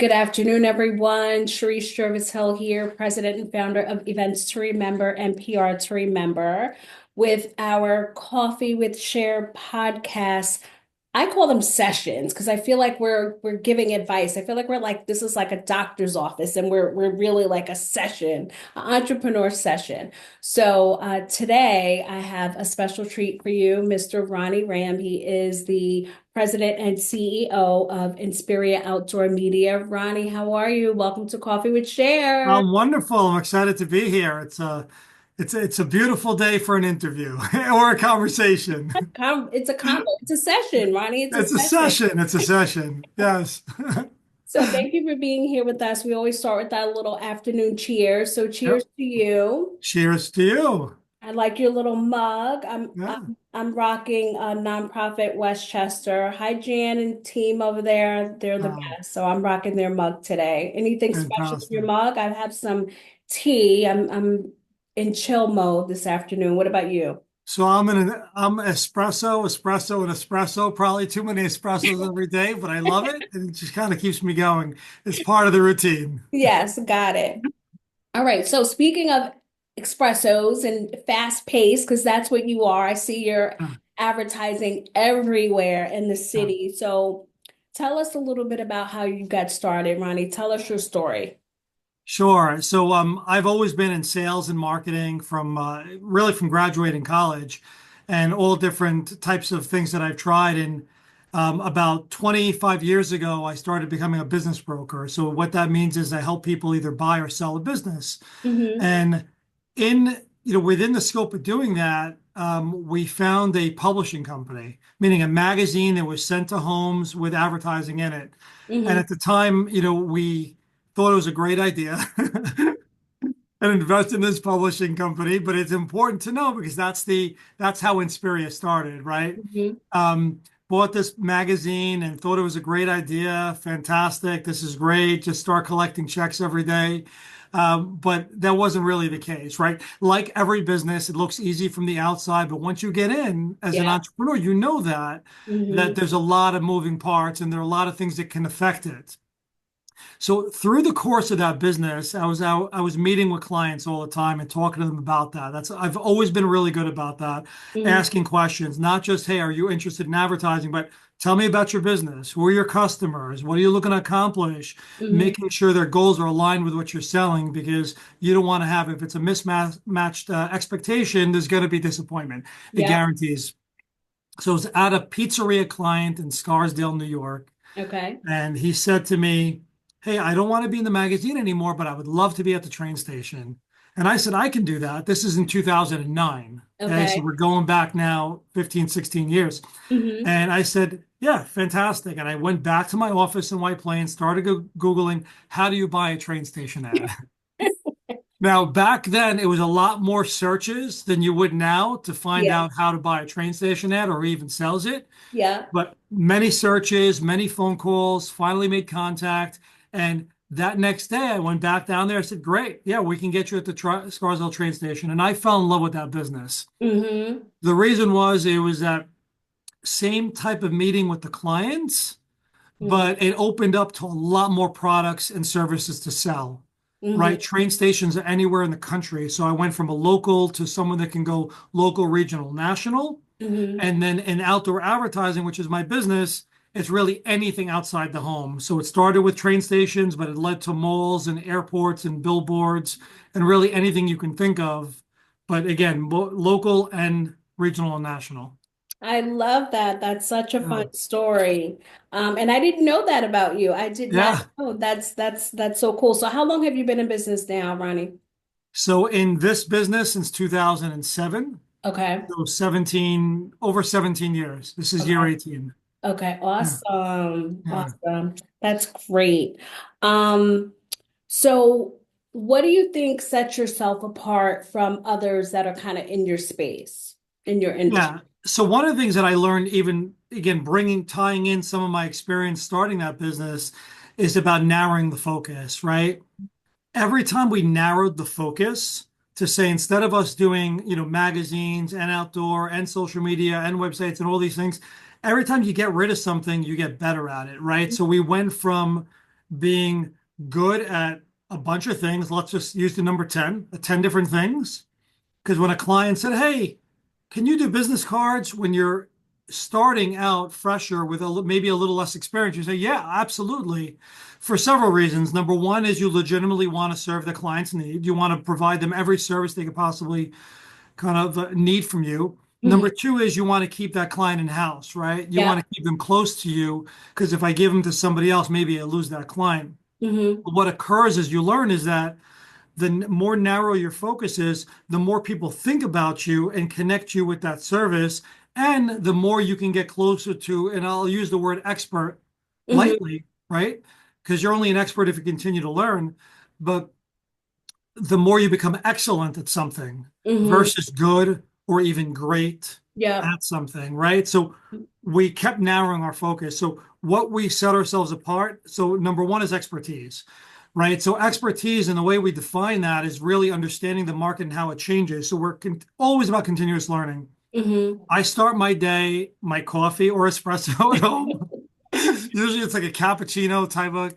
Good afternoon, everyone. Sharice Jervis Hill here, President and founder of Events to Remember and PR to Remember, with our Coffee with Cher podcast. I call them sessions because I feel like we're giving advice. I feel like we're like this is like a doctor's office, and we're really like a session, an entrepreneur session. So today I have a special treat for you, Mr. Ronnie Ram. He is the President and CEO of Inspiria Outdoor Media. Ronnie, how are you? Welcome to Coffee with Cher. I'm wonderful. I'm excited to be here. It's a beautiful day for an interview or a conversation. It's a combo. It's a session, Ronnie. It's a It's a session. session. It's a session. Yes. So thank you for being here with us. We always start with that little afternoon cheers. So cheers Yep. to you. Cheers to you. I like your little mug. I'm Yeah. I'm, I'm rocking a nonprofit Westchester. Hi, Jan and team over there. They're the Wow. best. So I'm rocking their mug today. Anything special with your Fantastic. mug? I have some tea. I'm in chill mode this afternoon. What about you? So I'm espresso, and espresso. Probably too many espressos every day, but I love it, and it just kind of keeps me going. It's part of the routine. Yes, got it. All right. So speaking of espressos and fast pace, because that's what you are, I see your Yeah. advertising everywhere in the Yeah. city. So tell us a little bit about how you got started, Ronnie. Tell us your story. Sure. So I've always been in sales and marketing from really from graduating college, and all different types of things that I've tried. And about 25 years ago, I started becoming a business broker. So what that means is I help people either buy or sell a business. Mm-hmm. And within the scope of doing that, we found a publishing company, meaning a magazine that was sent to homes with advertising in it. And Mm-hmm. at the time, we thought it was a great idea and invest in this publishing company. But it's important to know because that's how Inspiria started, right? Mm-hmm. Bought this magazine and thought it was a great idea. Fantastic. This is great. Just start collecting checks every day. But that wasn't really the case, right? Like every business, it looks easy from the outside, but once you get in as an Yeah. entrepreneur, you know that Mm-hmm. there's a lot of moving parts and there are a lot of things that can affect it. So through the course of that business, I was meeting with clients all the time and talking to them about that. I've always been really good about that, Mm-hmm. asking questions, not just, hey, are you interested in advertising, but tell me about your business. Who are your customers? What are you looking to accomplish? Mm-hmm. Making sure their goals are aligned with what you're selling because you don't want to have, if it's a mismatched expectation, there's going to be disappointment. It Yep. guarantees. So it's at a pizzeria client in Scarsdale, New York. Okay. And he said to me, hey, I don't want to be in the magazine anymore, but I would love to be at the train station. And I said, I can do that. This is in 2009. Okay. So Okay. we're going back now 15, 16 years. Mm-hmm. And I said, yeah, fantastic. And I went back to my office in White Plains, started Googling, how do you buy a train station ad? Now, back then, it was a lot more searches than you would now to find Yeah. out how to buy a train station ad or even sells it. Yeah. But many searches, many phone calls, finally made contact. And that next day, I went back down there. I said, great. Yeah, we can get you at the Scarsdale train station. And I fell in love with that business. Mm-hmm. The reason was it was that same type of meeting with the clients, Mm-hmm. but it opened up to a lot more products and services to sell, Mm-hmm. right? Train stations are anywhere in the country. So I went from a local to someone that can go local, regional, national. Mm-hmm. And then in outdoor advertising, which is my business, it's really anything outside the home. So it started with train stations, but it led to malls and airports and billboards and really anything you can think of. But again, local and regional and national. I love that. That's such a Yeah. fun story. And I didn't know that about you. I did not Yeah. know. That's so cool. So how long have you been in business now, Ronnie? So in this business since 2007, Okay. so over 17 years. This is year Okay. 18. Okay. Yeah. Awesome. Yeah. Awesome. That's great. Um, so what do you think sets yourself apart from others that are kind of in your space, in your industry? Yeah. So one of the things that I learned, even again, tying in some of my experience starting that business, is about narrowing the focus, right? Every time we narrowed the focus to say, instead of us doing, magazines and outdoor and social media and websites and all these things, every time you get rid of something, you get better at it, right? So we went from being good at a bunch of things. Let's just use the number 10, 10 different things. Because when a client said, "Hey, can you do business cards when you're starting out fresher with maybe a little less experience?" You say, "Yeah, absolutely." For several reasons. Number one is you legitimately want to serve the client's need. You want to provide them every service they could possibly kind of need from you. Hmm. Number two is you want to keep that client in house, right? You want Yeah. to keep them close to you because if I give them to somebody else, maybe I lose that client. Hmm. But what occurs is you learn is that the more narrow your focus is, the more people think about you and connect you with that service, and the more you can get closer to, and I'll use the word expert Hmm. lightly, right? Because you're only an expert if you continue to learn, but the more you become excellent at something Hmm. versus good or even great Yeah. at something, right? So we kept narrowing our focus. So what we set ourselves apart. So number one is expertise, right? So expertise and the way we define that is really understanding the market and how it changes. So we're always about continuous learning. Hmm. I start my day, my coffee or espresso at home. Usually it's like a cappuccino type of,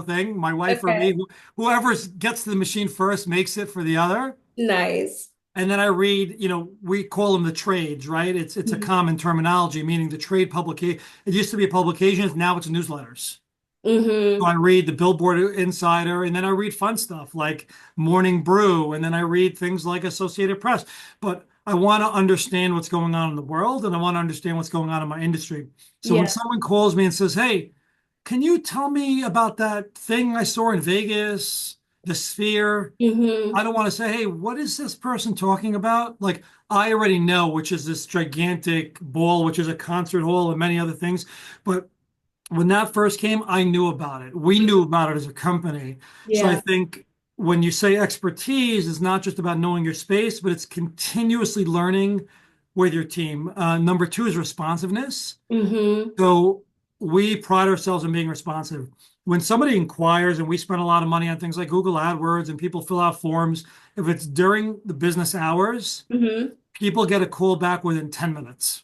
thing. My wife or me, Okay. whoever gets to the machine first makes it for the other. Nice. And then I read, we call them the trades, right? It's a Hmm. common terminology, meaning the trade publication. It used to be publications, now it's newsletters. So Hmm. I read the Billboard Insider, and then I read fun stuff like Morning Brew, and then I read things like Associated Press. But I want to understand what's going on in the world, and I want to understand what's going on in my industry. So when Yeah. someone calls me and says, "Hey, can you tell me about that thing I saw in Vegas, the Sphere?" Hmm. I don't want to say, "Hey, what is this person talking about?" Like, I already know, which is this gigantic ball, which is a concert hall and many other things. But when that first came, I knew about it. We knew about it as a company. So I Yeah. think when you say expertise, it's not just about knowing your space, but it's continuously learning with your team. Number two is responsiveness. Hmm. So we pride ourselves on being responsive. When somebody inquires, and we spend a lot of money on things like Google AdWords and people fill out forms, if it's during the business hours, Hmm. people get a call back within 10 minutes.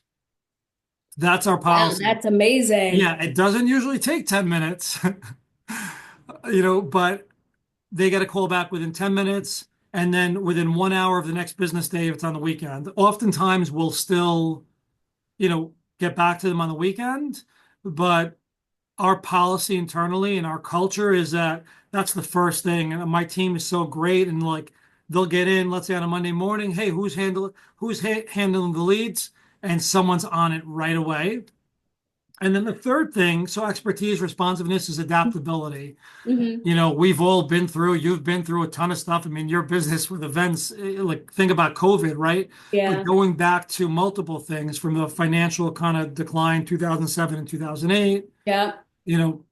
That's our Wow, policy. that's amazing. Yeah, it doesn't usually take 10 minutes, but they get a call back within 10 minutes. And then within 1 hour of the next business day, if it's on the weekend, oftentimes we'll still, get back to them on the weekend. But our policy internally and our culture is that that's the first thing. And my team is so great. And like they'll get in, let's say on a Monday morning, "Hey, handling the leads?" And someone's on it right away. And then the third thing, so expertise, responsiveness is adaptability. Hmm. We've all been through, you've been through a ton of stuff. I mean, your business with events, like think about COVID, right? But Yeah. going back to multiple things from the financial kind of decline, 2007 and 2008, Yeah. you know,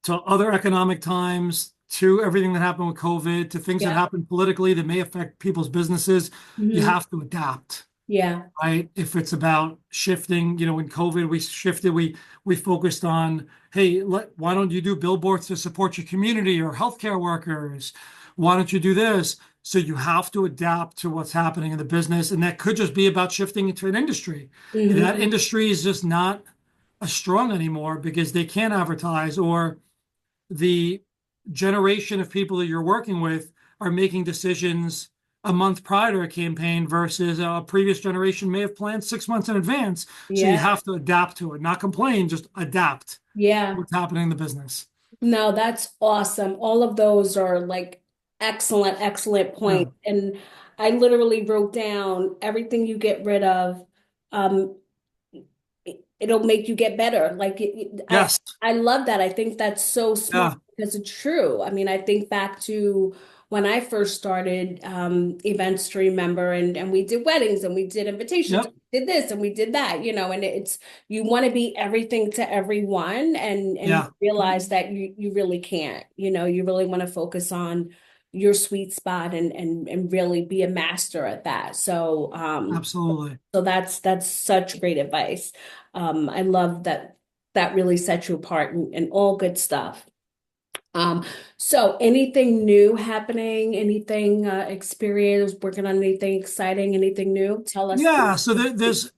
to other economic times, to everything that happened with COVID, to things that Yeah. happened politically that may affect people's businesses, you Hmm. have to adapt, Yeah. right? If it's about shifting, in COVID, we shifted, we focused on, "Hey, why don't you do billboards to support your community or healthcare workers? Why don't you do this?" So you have to adapt to what's happening in the business. And that could just be about shifting into an industry. If that Hmm. industry is just not as strong anymore because they can't advertise, or the generation of people that you're working with are making decisions a month prior to a campaign versus a previous generation may have planned 6 months in advance. So you Yeah. have to adapt to it, not complain, just adapt to Yeah. what's happening in the business. No, that's awesome. All of those are like excellent, excellent Yeah. points. And I literally wrote down everything you get rid of. Um, it'll make you get better. Like Yes. I love that. I think that's so smart Yeah. because it's true. I mean, I think back to when I first started events to remember and we did weddings and we did invitations, Yep. we did this and we did that, and it's you want to be everything to everyone and you Yeah. realize that you really can't. You really want to focus on your sweet spot and really be a master at that. Absolutely. So that's such great advice. I love that that really sets you apart and all good stuff. Um, so anything new happening, anything experience, working on anything exciting, anything new? Tell us. Yeah. So there's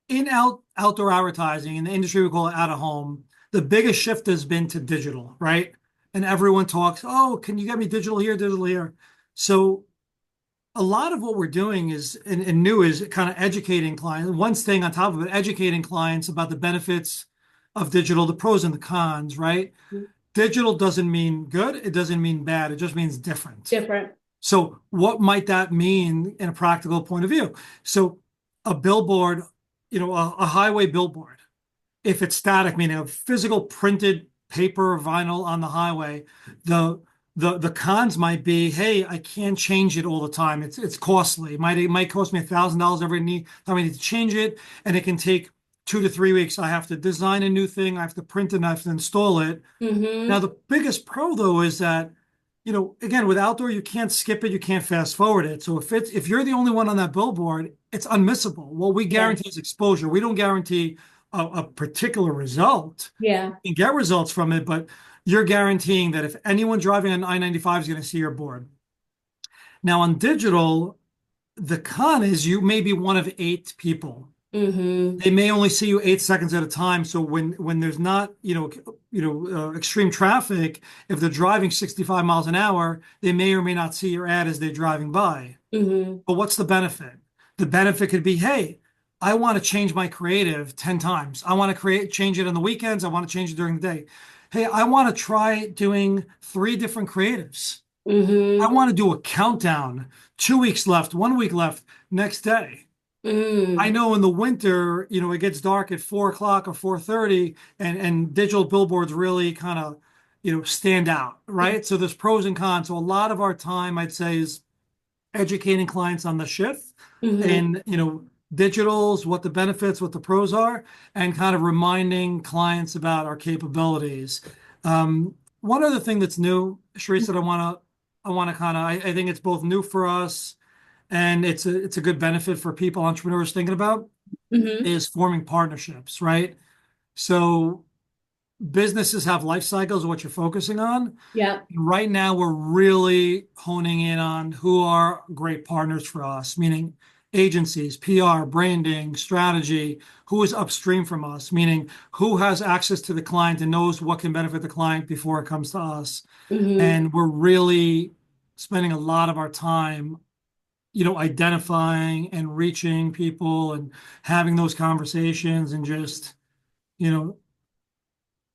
in outdoor advertising in the industry we call it out of home, the biggest shift has been to digital, right? and everyone talks, oh, can you get me digital here, digital here? So a lot of what we're doing is and new is kind of educating clients. One thing on top of it, educating clients about the benefits of digital, the pros and the cons, right? Digital doesn't mean good, it doesn't mean bad, it just means different. Different. So what might that mean in a practical point of view? So a billboard, a highway billboard, if it's static, meaning a physical printed paper or vinyl on the highway, the the cons might be, hey, I can't change it all the time. It's costly. It might cost me $1,000 every time I need to change it, and it can take 2 to 3 weeks. I have to design a new thing. I have to print it. And I have to install it. Now, Mm-hmm. the biggest pro though is that, again, with outdoor, you can't skip it, you can't fast forward it. So if you're the only one on that billboard, it's unmissable. What we Yeah. guarantee is exposure. We don't guarantee a particular result. Yeah. You can get results from it, but you're guaranteeing that if anyone driving on I-95 is going to see your board. Now on digital, the con is you may be one of 8 people. Mm-hmm. They may only see you 8 seconds at a time. So when there's not, extreme traffic, if they're driving 65 miles an hour, they may or may not see your ad as they're driving by. Mm-hmm. But what's the benefit? The benefit could be, hey, I want to change my creative 10 times. I want to change it on the weekends. I want to change it during the day. Hey, I want to try doing 3 different creatives. I Mm-hmm. want to do a countdown, 2 weeks left, 1 week left, next day. I Mm. know in the winter, it gets dark at 4 o'clock or 4:30, and digital billboards really kind of, stand out, right? So there's pros and cons. So a lot of our time, I'd say, is educating clients on the shift Mm-hmm. and, digitals, what the benefits, what the pros are, and kind of reminding clients about our capabilities. One other thing that's new, Sharice, that I want to kind of, I think it's both new for us and it's a good benefit for people, entrepreneurs thinking about Mm-hmm. is forming partnerships, right? So businesses have life cycles of what you're focusing on. Yeah. Right now, we're really honing in on who are great partners for us, meaning agencies, PR, branding, strategy, who is upstream from us, meaning who has access to the client and knows what can benefit the client before it comes to us. Mm-hmm. And we're really spending a lot of our time, identifying and reaching people and having those conversations and just, you know,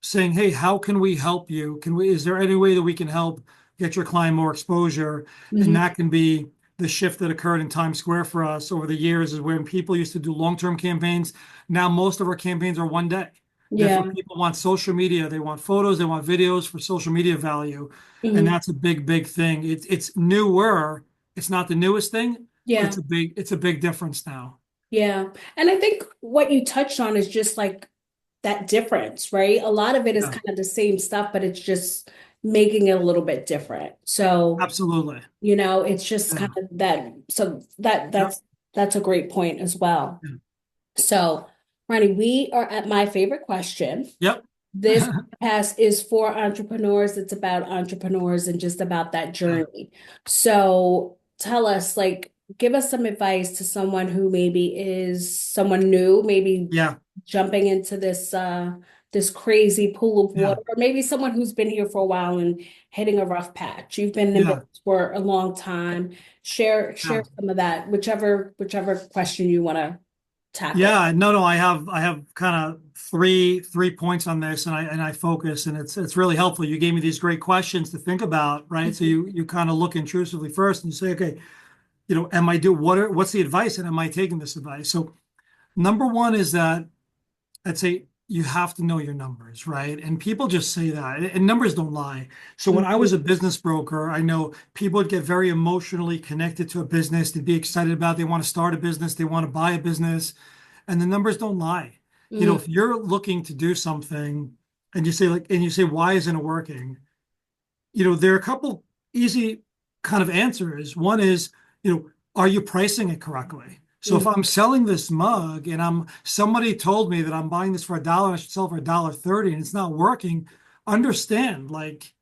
saying, hey, how can we help you? Is there any way that we can help get your client more exposure? And Mm-hmm. that can be the shift that occurred in Times Square for us over the years is when people used to do long-term campaigns. Now most of our campaigns are one day. Therefore, Yeah. people want social media. They want photos. They want videos for social media value. And Mm-hmm. that's a big, big thing. It's newer. It's not the newest thing, but Yeah. it's a big difference now. Yeah. And I think what you touched on is just like that difference, right? A lot of it is Yeah, kind of the same stuff, but it's just making it a little bit different. So, absolutely. it's just kind Yeah. of that. So that Yep. that's a great point as well. Yeah. So, Ronnie, we are at my favorite question. Yep. This podcast is for entrepreneurs. It's about entrepreneurs and just about that Yeah. journey. So tell us, like, give us some advice to someone who maybe is someone new, maybe Yeah. jumping into this crazy pool of Yeah. water, or maybe someone who's been here for a while and hitting a rough patch. You've been in Yeah. business for a long time. Share Yeah. some of that, whichever question you want to tackle. Yeah, no, I have kind of three points on this, and I focus, and it's really helpful. You gave me these great questions to think about, right? So you kind of look intrusively first, and you say, okay, am I do what's the advice, and am I taking this advice? So number one is that I'd say you have to know your numbers, right? And people just say that, and numbers don't lie. So when I Mhm. was a business broker, I know people would get very emotionally connected to a business. They'd be excited about it. They want to start a business. They want to buy a business, and the numbers don't lie. Mhm. If you're looking to do something and you say, why isn't it working? There are a couple easy kind of answers. One is, are you pricing it correctly? So if Mhm. I'm selling this mug and somebody told me that I'm buying this for $1, I should sell for $1.30 and it's not working, understand, like,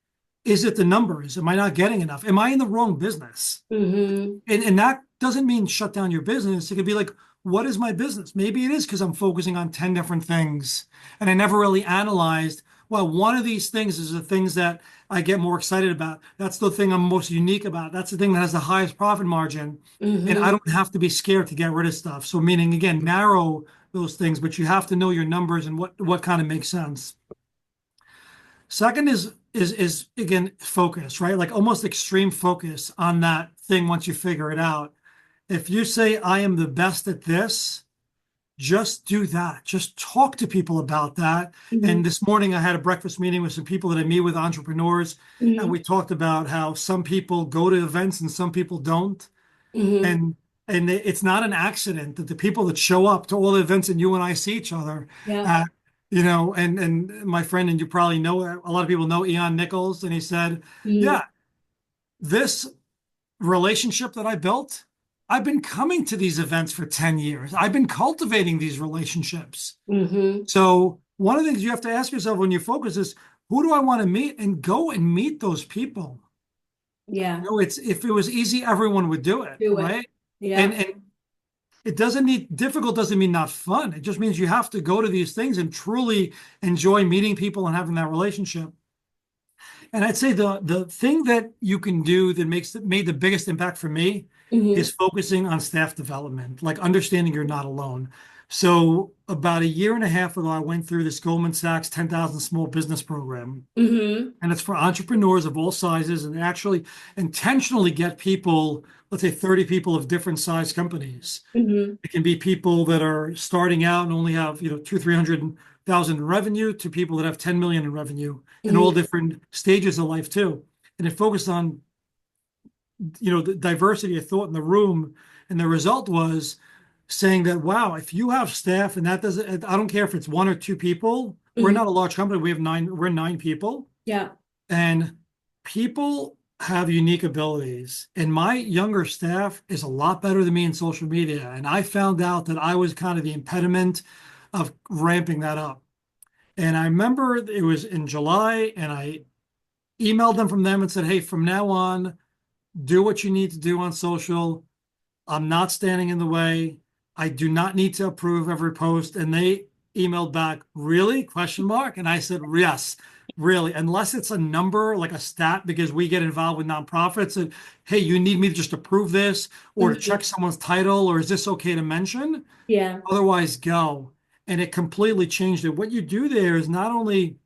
is it the numbers? Am I not getting enough? Am I in the wrong business? Mhm. And that doesn't mean shut down your business. It could be like, what is my business? Maybe it is because I'm focusing on 10 different things and I never really analyzed well, one of these things is the things that I get more excited about. That's the thing I'm most unique about. That's the thing that has the highest profit margin. And I Mm-hmm. don't have to be scared to get rid of stuff. So meaning again, narrow those things, but you have to know your numbers and what kind of makes sense. Second is again focus, right? Like almost extreme focus on that thing once you figure it out. If you say I am the best at this, just do that. Just talk to people about that. Mm-hmm. And this morning I had a breakfast meeting with some people that I meet with, entrepreneurs, and Mm-hmm. we talked about how some people go to events and some people don't. Mm-hmm. And it's not an accident that the people that show up to all the events and you and I see each other Yeah. at, and my friend, and you probably know, a lot of people know Eon Nichols, and he said, Mm-hmm. yeah, this relationship that I built, I've been coming to these events for 10 years. I've been cultivating these relationships. Mm-hmm. So one of the things you have to ask yourself when you focus is, who do I want to meet? And go and meet those people. Yeah. It's if it was easy, everyone would do it, Do it. right? Yeah. And it doesn't mean difficult doesn't mean not fun. It just means you have to go to these things and truly enjoy meeting people and having that relationship. And I'd say the thing that you can do that made the biggest impact for me Mm-hmm. is focusing on staff development, like understanding you're not alone. So about a year and a half ago, I went through this Goldman Sachs 10,000 Small Business Program, Mm-hmm. and it's for entrepreneurs of all sizes, and they actually intentionally get people, let's say 30 people of different size companies. Mm-hmm. It can be people that are starting out and only have, two, 300,000 in revenue to people that have 10 million in revenue and all Mm-hmm. different stages of life too. And it focused on, the diversity of thought in the room. And the result was saying that, wow, if you have staff and that doesn't, I don't care if it's one or two people, we're Mm-hmm. not a large company. We're nine people, Yeah. and people have unique abilities. And my younger staff is a lot better than me in social media. And I found out that I was kind of the impediment of ramping that up. And I remember it was in July, and I emailed them from them and said, hey, from now on, do what you need to do on social. I'm not standing in the way. I do not need to approve every post. And they emailed back, really? Question mark. And I said, yes, really. Unless it's a number, like a stat, because we get involved with nonprofits and, hey, you need me to just approve this or to Mm-hmm. check someone's title, or is this okay to mention? Yeah. Otherwise, go. And it completely changed it. What you do there is not only,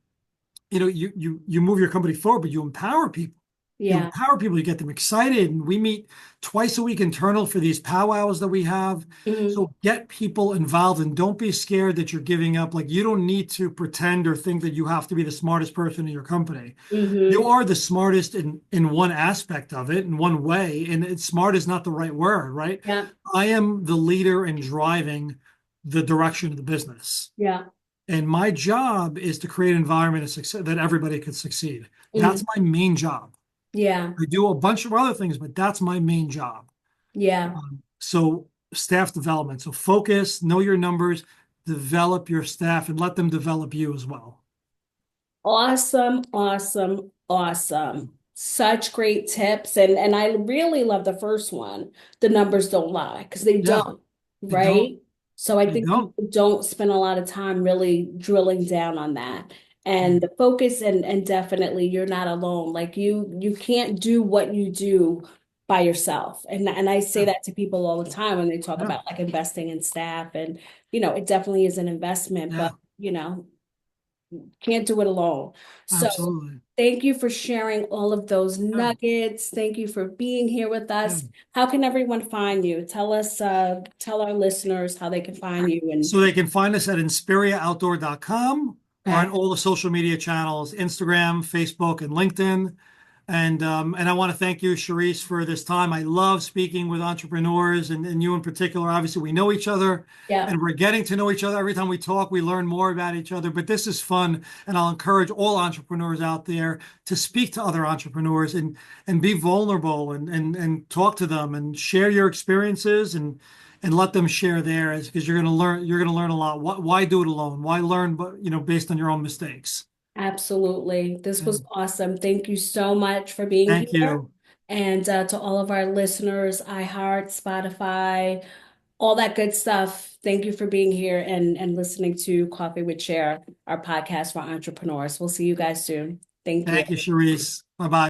you move your company forward, but you empower people. You Yeah. empower people, you get them excited. And we meet twice a week internal for these powwows that we have. Mm-hmm. So get people involved and don't be scared that you're giving up. Like you don't need to pretend or think that you have to be the smartest person in your company. You Mm-hmm. are the smartest in one aspect of it, in one way. And smart is not the right word, right? Yeah. I am the leader in driving the direction of the business. Yeah. And my job is to create an environment of success that everybody can succeed. Mm-hmm. That's my main job. Yeah. I do a bunch of other things, but that's my main job. Yeah. So staff development. So focus, know your numbers, develop your staff, and let them develop you as well. Awesome, awesome, awesome. Such great tips. And I really love the first one. The numbers don't lie because they Yeah, don't, they don't. right? So I They think don't. people don't spend a lot of time really drilling down on that. And Mm. the focus and definitely you're not alone. Like you can't do what you do by yourself. And I say Yeah, that to people all the time when they talk yeah, about like investing in staff and it definitely is an investment, yeah, but can't do it alone. So absolutely. thank you for sharing all of those Yeah, nuggets. Thank you for being here with yeah. us. How can everyone find you? Tell our listeners how they can find you and So they can find us at inspiriaoutdoor.com or on okay. all the social media channels, Instagram, Facebook, and LinkedIn. And I want to thank you, Charisse, for this time. I love speaking with entrepreneurs and you in particular. Obviously, we know each other Yeah, and we're getting to know each other. Every time we talk, we learn more about each other. But this is fun. And I'll encourage all entrepreneurs out there to speak to other entrepreneurs and be vulnerable and talk to them and share your experiences and let them share theirs because you're going to learn a lot. Why do it alone? Why learn, but based on your own mistakes? absolutely. This Yeah. was awesome. Thank you so much for being Thank here. you. And to all of our listeners, iHeart, Spotify, all that good stuff. Thank you for being here and listening to Coffee with Cher, our podcast for entrepreneurs. We'll see you guys soon. Thank you. Thank you, Sharice. Bye bye.